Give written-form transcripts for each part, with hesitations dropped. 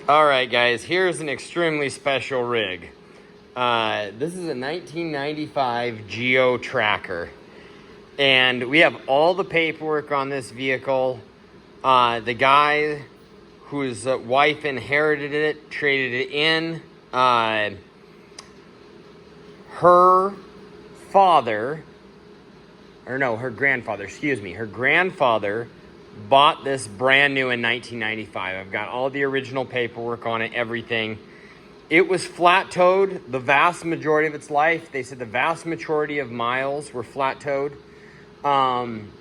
All right, guys, here's an extremely special rig. This is a 1995 Geo Tracker. And we have all the paperwork on this vehicle. The guy whose wife inherited it, traded it in. Her grandfather bought this brand new in 1995. I've got all the original paperwork on it, everything. It was flat-towed the vast majority of its life. They said the vast majority of miles were flat-towed.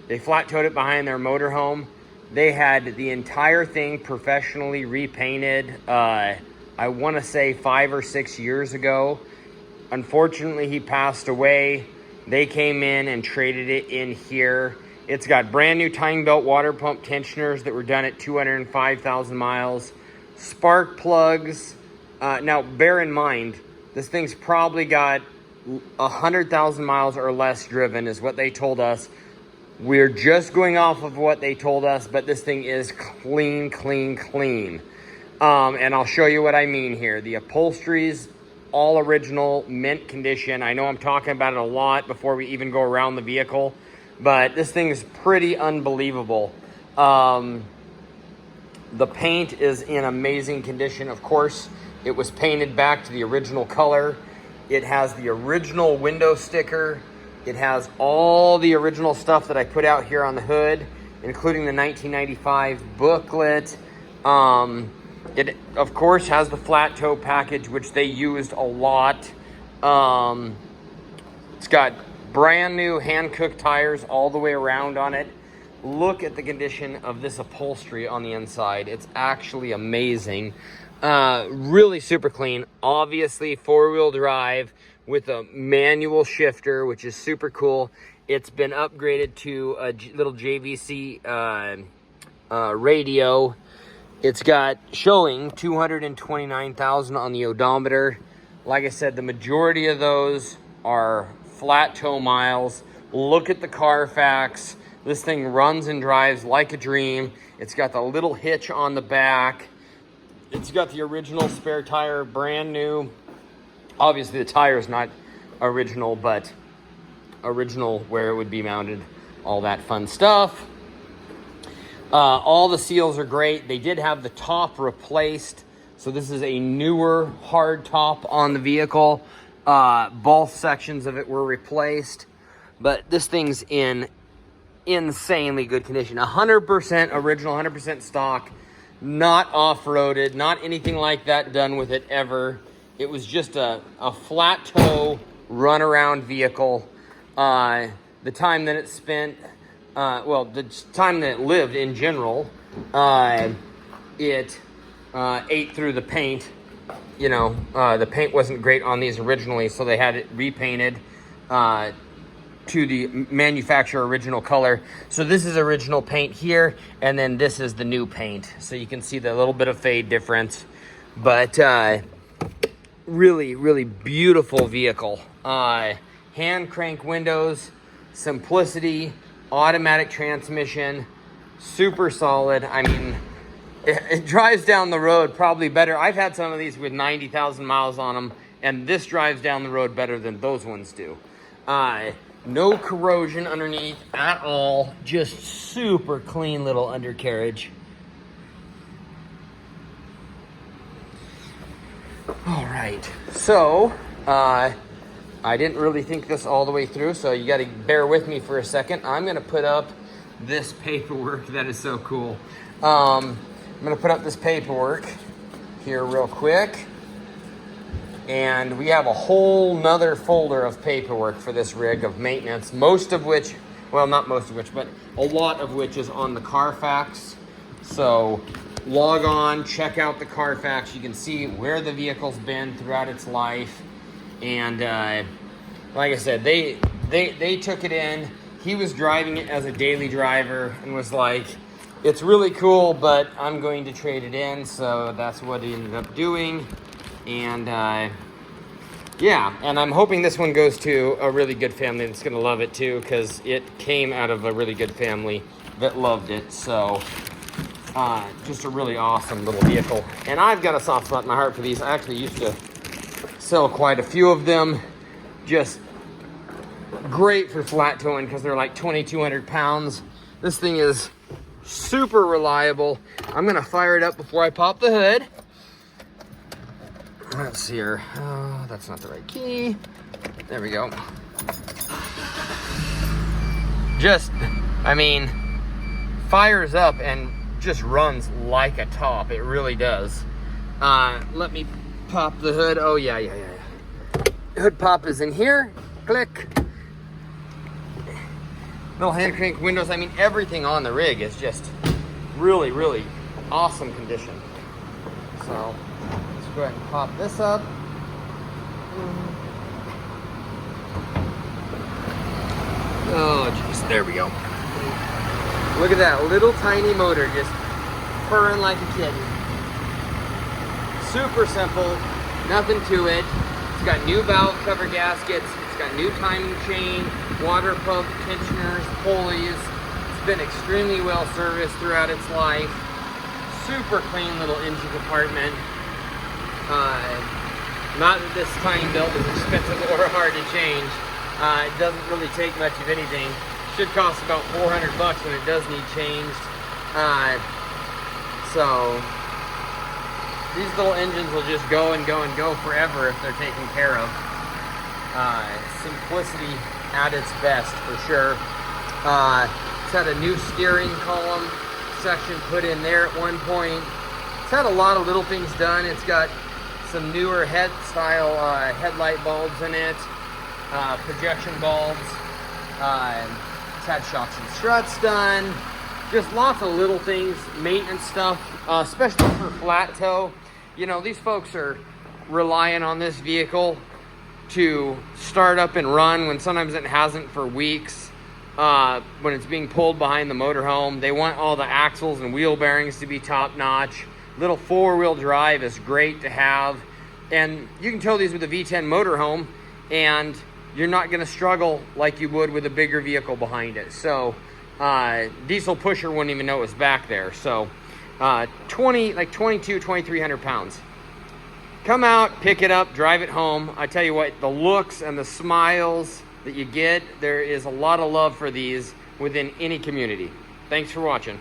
They flat-towed it behind their motorhome. They had the entire thing professionally repainted, I want to say 5 or 6 years ago. Unfortunately, he passed away. They came in and traded it in here. It's got brand new tying belt water pump tensioners that were done at 205,000 miles. Spark plugs. Now, bear in mind, this thing's probably got 100,000 miles or less driven is what they told us. We're just going off of what they told us, but this thing is clean, clean, clean. And I'll show you what I mean here. The upholstery's all original, mint condition. I know I'm talking about it a lot before we even go around the vehicle, but this thing is pretty unbelievable. The paint is in amazing condition. Of course, it was painted back to the original color. It has the original window sticker. It has all the original stuff that I put out here on the hood, including the 1995 booklet. It, of course, has the flat toe package, which they used a lot. It's got brand new hand-cooked tires all the way around on it. Look at the condition of this upholstery on the inside. It's actually amazing. Really super clean. Obviously, four-wheel drive with a manual shifter, which is super cool. It's been upgraded to a little JVC radio. It's got showing 229,000 on the odometer. Like I said, the majority of those are flat toe miles. Look at the Carfax. This thing runs and drives like a dream. It's got the little hitch on the back. It's got the original spare tire, brand new. Obviously, the tire is not original, but original where it would be mounted. All that fun stuff. All the seals are great. They did have the top replaced. So this is a newer hard top on the vehicle. Both sections of it were replaced. But this thing's in insanely good condition. 100% original, 100% stock. Not off-roaded, not anything like that done with it ever. It was just a flat toe run-around vehicle. The time that it spent, the time that it lived in general, it ate through the paint. You know, the paint wasn't great on these originally, so they had it repainted to the manufacturer original color. So this is original paint here, and then this is the new paint. So you can see the little bit of fade difference. But really, really beautiful vehicle. Hand crank windows, simplicity, automatic transmission, super solid. I mean, it drives down the road probably better. I've had some of these with 90,000 miles on them, and this drives down the road better than those ones do. No corrosion underneath at all. Just super clean little undercarriage. All right, so I didn't really think this all the way through, so you got to bear with me for a second. I'm going to put up this paperwork. That is so cool. I'm going to put up this paperwork here real quick. And we have a whole nother folder of paperwork for this rig of maintenance, most of which, well, not most of which, but a lot of which is on the Carfax. So log on, check out the Carfax. You can see where the vehicle's been throughout its life. And like I said, they took it in. He was driving it as a daily driver and was like, it's really cool, but I'm going to trade it in. So that's what he ended up doing. And yeah, and I'm hoping this one goes to a really good family that's going to love it too, because it came out of a really good family that loved it. So Just a really awesome little vehicle. And I've got a soft spot in my heart for these. I actually used to sell quite a few of them. Just great for flat towing because they're like 2,200 pounds. This thing is super reliable. I'm gonna fire it up before I pop the hood. Let's see here. Oh, that's not the right key. There we go. Just, I mean, fires up and just runs like a top. It really does. Let me pop the hood. Oh yeah. Hood pop is in here. Click. Little hand crank windows. I mean, everything on the rig is just really, really awesome condition. So let's go ahead and pop this up. Oh jeez, there we go. Look at that little tiny motor just purring like a kitten. Super simple, nothing to it. It's got new valve cover gaskets. It's got new timing chain, water pump, tensioners, pulleys. It's been extremely well serviced throughout its life. Super clean little engine compartment. Not that this tiny belt is expensive or hard to change. It doesn't really take much of anything. Should cost about 400 bucks when it does need changed. So these little engines will just go and go and go forever if they're taken care of. Simplicity at its best for sure. It's had a new steering column section put in there at one point. It's had a lot of little things done. It's got some newer style headlight bulbs in it, projection bulbs. It's had shocks and struts done. Just lots of little things, maintenance stuff, especially for flat tow. You know, these folks are relying on this vehicle to start up and run when sometimes it hasn't for weeks. When it's being pulled behind the motorhome, they want all the axles and wheel bearings to be top notch. Little four-wheel drive is great to have, and you can tow these with a V10 motorhome and you're not going to struggle like you would with a bigger vehicle behind it. So diesel pusher wouldn't even know it was back there. So 2,300 pounds. Come out, pick it up, drive it home. I tell you what, the looks and the smiles that you get, there is a lot of love for these within any community. Thanks for watching.